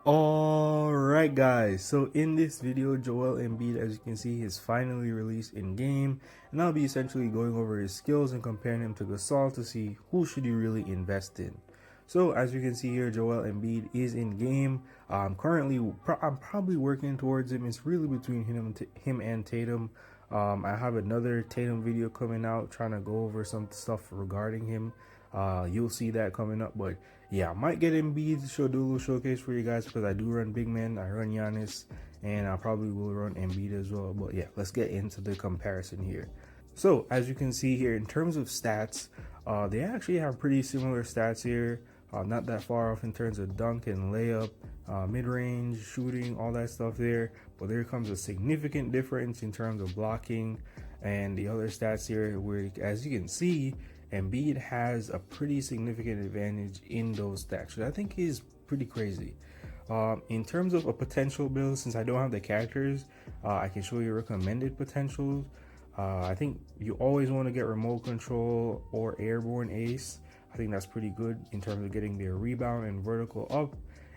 Alright guys, so in this video, Joel Embid, as you can see, is finally released in game, and I'll be essentially going over his skills and comparing him to Gasol to see who should you really invest in. So as you can see here, Joel Embid is in game. I'm probably working towards him. It's really between him and Tatum. I have another Tatum video coming out trying to go over some stuff regarding him. You'll see that coming up, but yeah, I might get Embiid to do a little showcase for you guys because I do run big men. I run Giannis, and I probably will run Embiid as well. But yeah, let's get into the comparison here. So as you can see here, in terms of stats, they actually have pretty similar stats here. Not that far off in terms of dunk and layup, mid-range shooting, all that stuff there. But there comes a significant difference in terms of blocking and the other stats here, where as you can see, Embiid has a pretty significant advantage in those stats, which I think is pretty crazy. In terms of a potential build, since I don't have the characters, I can show you recommended potentials. I think you always want to get remote control or airborne ace. I think that's pretty good in terms of getting their rebound and vertical up.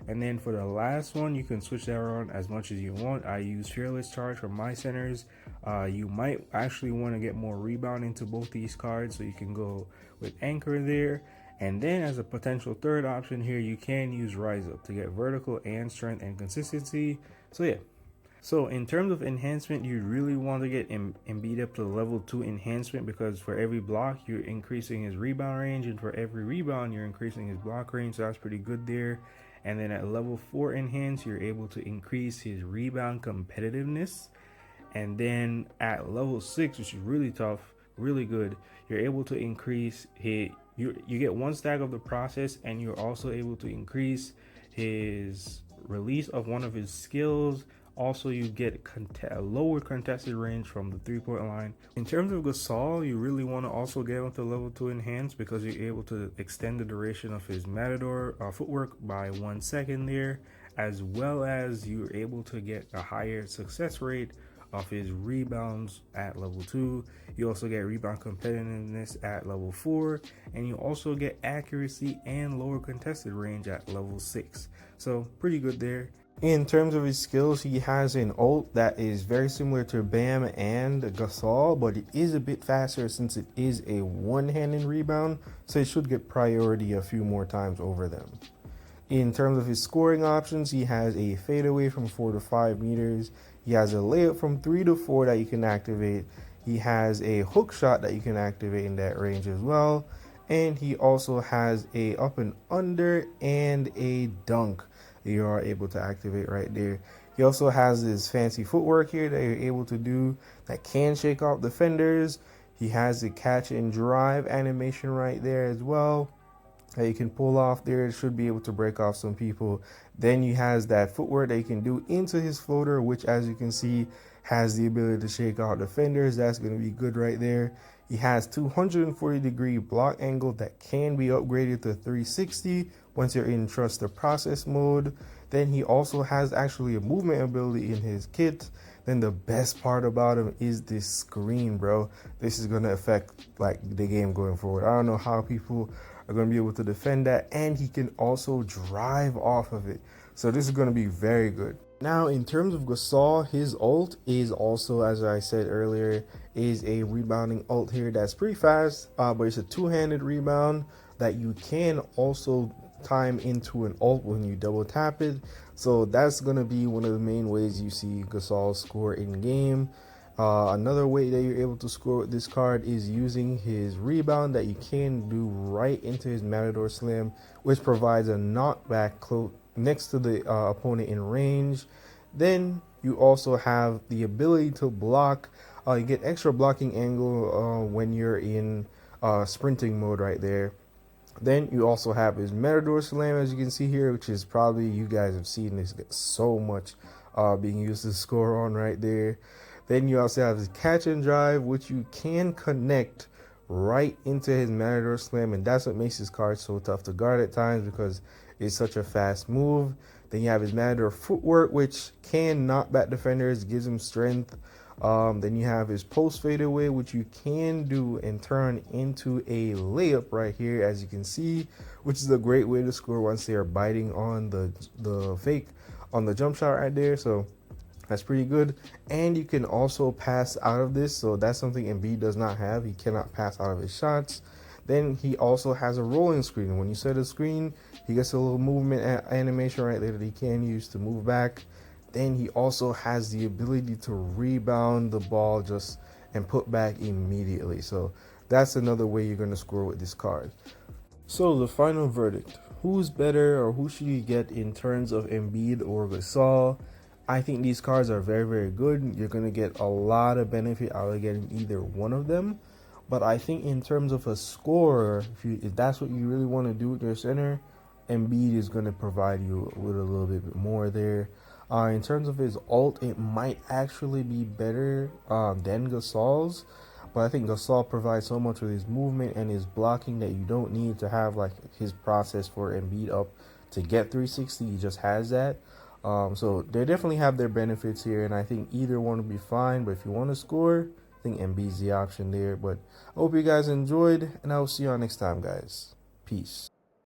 And then for the last one, you can switch that around as much as you want. I use fearless charge for my centers. You might actually want to get more rebound into both these cards, so you can go with anchor there. And then as a potential third option here, you can use rise up to get vertical and strength and consistency. So yeah. So in terms of enhancement, you really want to get Embiid up to level 2 enhancement, because for every block you're increasing his rebound range, and for every rebound you're increasing his block range, so that's pretty good there. And then at level 4 enhance, you're able to increase his rebound competitiveness. And then at level 6, which is really tough, really good, you're able to increase his, you get one stack of the process, and you're also able to increase his release of one of his skills. Also, you get a lower contested range from the 3-point line. In terms of Gasol, you really want to also get him to level 2 enhance, because you're able to extend the duration of his Matador footwork by 1 second there, as well as you're able to get a higher success rate of his rebounds at level 2. You also get rebound competitiveness at level 4, and you also get accuracy and lower contested range at level 6. So pretty good there. In terms of his skills, he has an ult that is very similar to Bam and Gasol, but it is a bit faster since it is a one-handed rebound, so it should get priority a few more times over them. In terms of his scoring options, he has a fadeaway from 4 to 5 meters. He has a layup from 3 to 4 that you can activate. He has a hook shot that you can activate in that range as well. And he also has a up and under and a dunk you are able to activate right there. He also has this fancy footwork here that you're able to do that can shake off defenders. He has the catch and drive animation right there as well that you can pull off there. It should be able to break off some people. Then he has that footwork that you can do into his floater, which as you can see has the ability to shake off defenders. That's going to be good right there. He has 240-degree block angle that can be upgraded to 360 once you're in trust the process mode. Then he also has actually a movement ability in his kit. Then the best part about him is this screen, bro. This is going to affect like the game going forward. I don't know how people are going to be able to defend that, and he can also drive off of it. So this is going to be very good. Now, in terms of Gasol, his ult is also, as I said earlier, is a rebounding ult here that's pretty fast, but it's a two-handed rebound that you can also time into an ult when you double tap it. So that's going to be one of the main ways you see Gasol score in game. Another way that you're able to score with this card is using his rebound that you can do right into his Matador Slam, which provides a knockback next to the opponent in range. Then you also have the ability to block. You get extra blocking angle when you're in sprinting mode right there. Then you also have his Matador Slam, as you can see here, which is probably, you guys have seen this get so much being used to score on right there. Then you also have his catch and drive, which you can connect right into his Matador Slam, and that's what makes his card so tough to guard at times, because it's such a fast move. Then you have his Matador footwork, which can knock back defenders, gives him strength. Then you have his post fadeaway, which you can do and turn into a layup right here, as you can see, which is a great way to score once they are biting on the fake on the jump shot right there. So that's pretty good. And you can also pass out of this. So that's something Embiid does not have. He cannot pass out of his shots. Then he also has a rolling screen. When you set a screen, he gets a little movement animation right there that he can use to move back. Then he also has the ability to rebound the ball just and put back immediately. So that's another way you're going to score with this card. So the final verdict. Who's better, or who should you get in terms of Embiid or Gasol? I think these cards are very, very good. You're going to get a lot of benefit out of getting either one of them. But I think in terms of a scorer, if that's what you really want to do with your center, Embiid is going to provide you with a little bit more there. In terms of his ult, it might actually be better than Gasol's. But I think Gasol provides so much with his movement and his blocking that you don't need to have like his process for Embiid up to get 360. He just has that. So they definitely have their benefits here, and I think either one would be fine. But if you want to score, I think Embiid's the option there. But I hope you guys enjoyed, and I will see you all next time, guys. Peace.